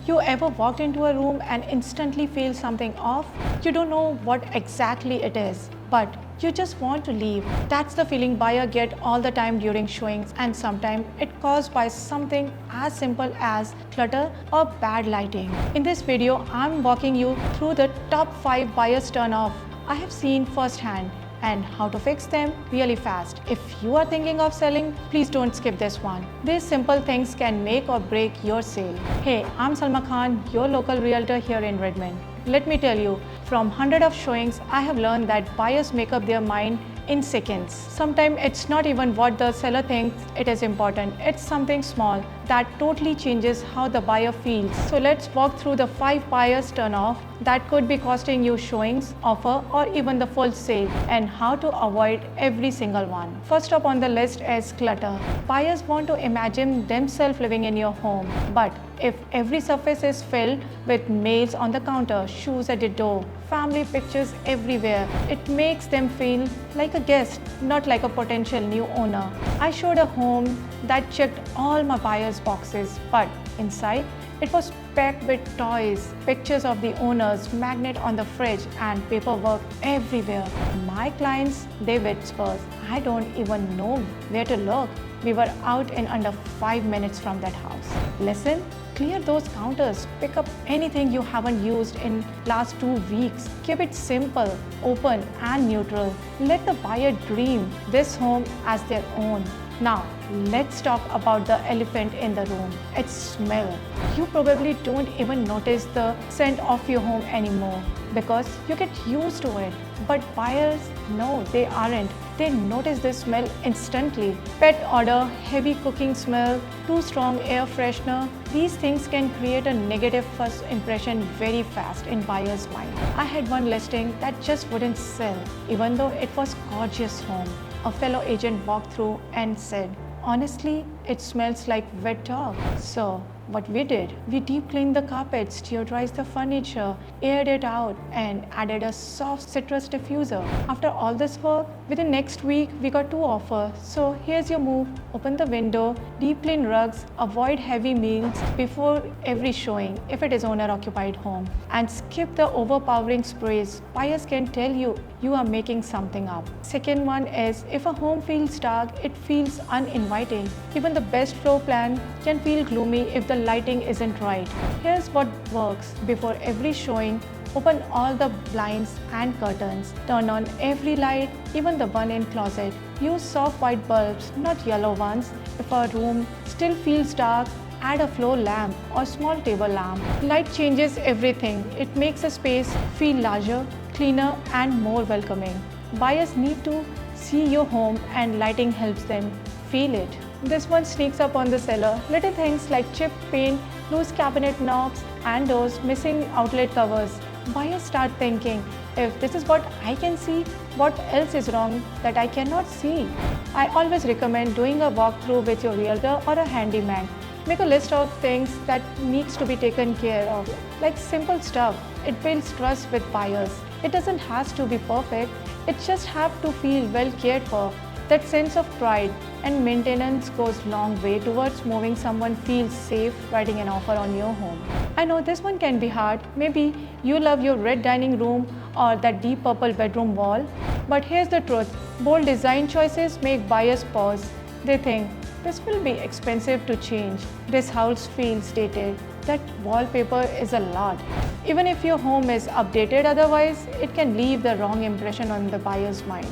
You ever walked into a room and instantly feel something off? You don't know what exactly it is, but you just want to leave. That's the feeling buyers get all the time during showings, and sometimes it's caused by something as simple as clutter or bad lighting. In this video, I'm walking you through the top 5 buyers turn off I have seen firsthand and how to fix them really fast. If you are thinking of selling, please don't skip this one. These simple things can make or break your sale. Hey, I'm Salma Khan, your local realtor here in Redmond. Let me tell you, from hundreds of showings, I have learned that buyers make up their mind in seconds. Sometimes it's not even what the seller thinks it is important. It's something small that totally changes how the buyer feels. So let's walk through the 5 buyers turn off that could be costing you showings, offer, or even the full sale, and how to avoid every single one. First up on the list is clutter. Buyers want to imagine themselves living in your home, but if every surface is filled with mails on the counter, shoes at the door, family pictures everywhere, it makes them feel like a guest, not like a potential new owner. I showed a home that checked all my buyers' boxes, but inside it was packed with toys, pictures of the owners, magnet on the fridge, and paperwork everywhere. My clients, they whisper, I don't even know where to look. We were out in under 5 minutes from that house. Listen, clear those counters, pick up anything you haven't used in last 2 weeks. Keep it simple, open and neutral. Let the buyer dream this home as their own. Now, let's talk about the elephant in the room. It's smell. You probably don't even notice the scent of your home anymore because you get used to it. But buyers, no, they aren't. They notice this smell instantly. Pet odor, heavy cooking smell, too strong air freshener. These things can create a negative first impression very fast in buyer's mind. I had one listing that just wouldn't sell, even though it was gorgeous home. A fellow agent walked through and said, honestly, it smells like wet dog. So, what we did, we deep cleaned the carpets, deodorized the furniture, aired it out, and added a soft citrus diffuser. After all this work, within next week, we got 2 offers. So here's your move. Open the window, deep clean rugs, avoid heavy meals before every showing if it is owner-occupied home, and skip the overpowering sprays. Buyers can tell you are making something up. Second one is, if a home feels dark, it feels uninviting. Even the best floor plan can feel gloomy if the lighting isn't right. Here's what works. Before every showing, open all the blinds and curtains. Turn on every light, even the one in closet. Use soft white bulbs, not yellow ones. If a room still feels dark, add a floor lamp or small table lamp. Light changes everything. It makes a space feel larger, cleaner, and more welcoming. Buyers need to see your home, and lighting helps them feel it. This one sneaks up on the seller. Little things like chipped paint, loose cabinet knobs and doors, missing outlet covers. Buyers start thinking, if this is what I can see, what else is wrong that I cannot see? I always recommend doing a walkthrough with your realtor or a handyman. Make a list of things that needs to be taken care of, like simple stuff. It builds trust with buyers. It doesn't have to be perfect. It just have to feel well cared for. That sense of pride and maintenance goes long way towards moving someone feels safe writing an offer on your home. I know this one can be hard. Maybe you love your red dining room or that deep purple bedroom wall. But here's the truth. Bold design choices make buyers pause. They think, this will be expensive to change. This house feels dated. That wallpaper is a lot. Even if your home is updated otherwise, it can leave the wrong impression on the buyer's mind.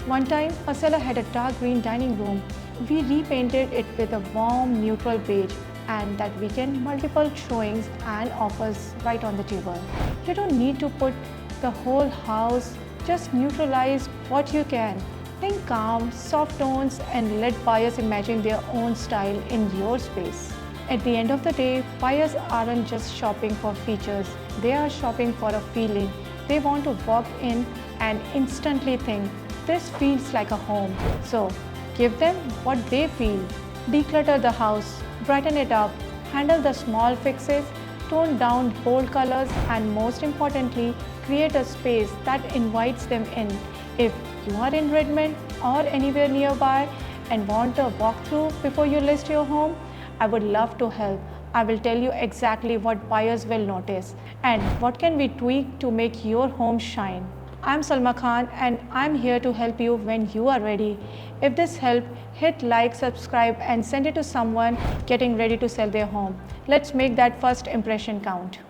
One time, a seller had a dark green dining room. We repainted it with a warm, neutral beige, and that weekend, multiple showings and offers right on the table. You don't need to put the whole house, just neutralize what you can. Think calm, soft tones, and let buyers imagine their own style in your space. At the end of the day, buyers aren't just shopping for features, they are shopping for a feeling. They want to walk in and instantly think, this feels like a home. So, give them what they feel. Declutter the house, brighten it up, handle the small fixes, tone down bold colors, and most importantly, create a space that invites them in. If you are in Redmond or anywhere nearby and want a walkthrough before you list your home, I would love to help. I will tell you exactly what buyers will notice and what can we tweak to make your home shine. I'm Salma Khan and I'm here to help you when you are ready. If this helped, hit like, subscribe and send it to someone getting ready to sell their home. Let's make that first impression count.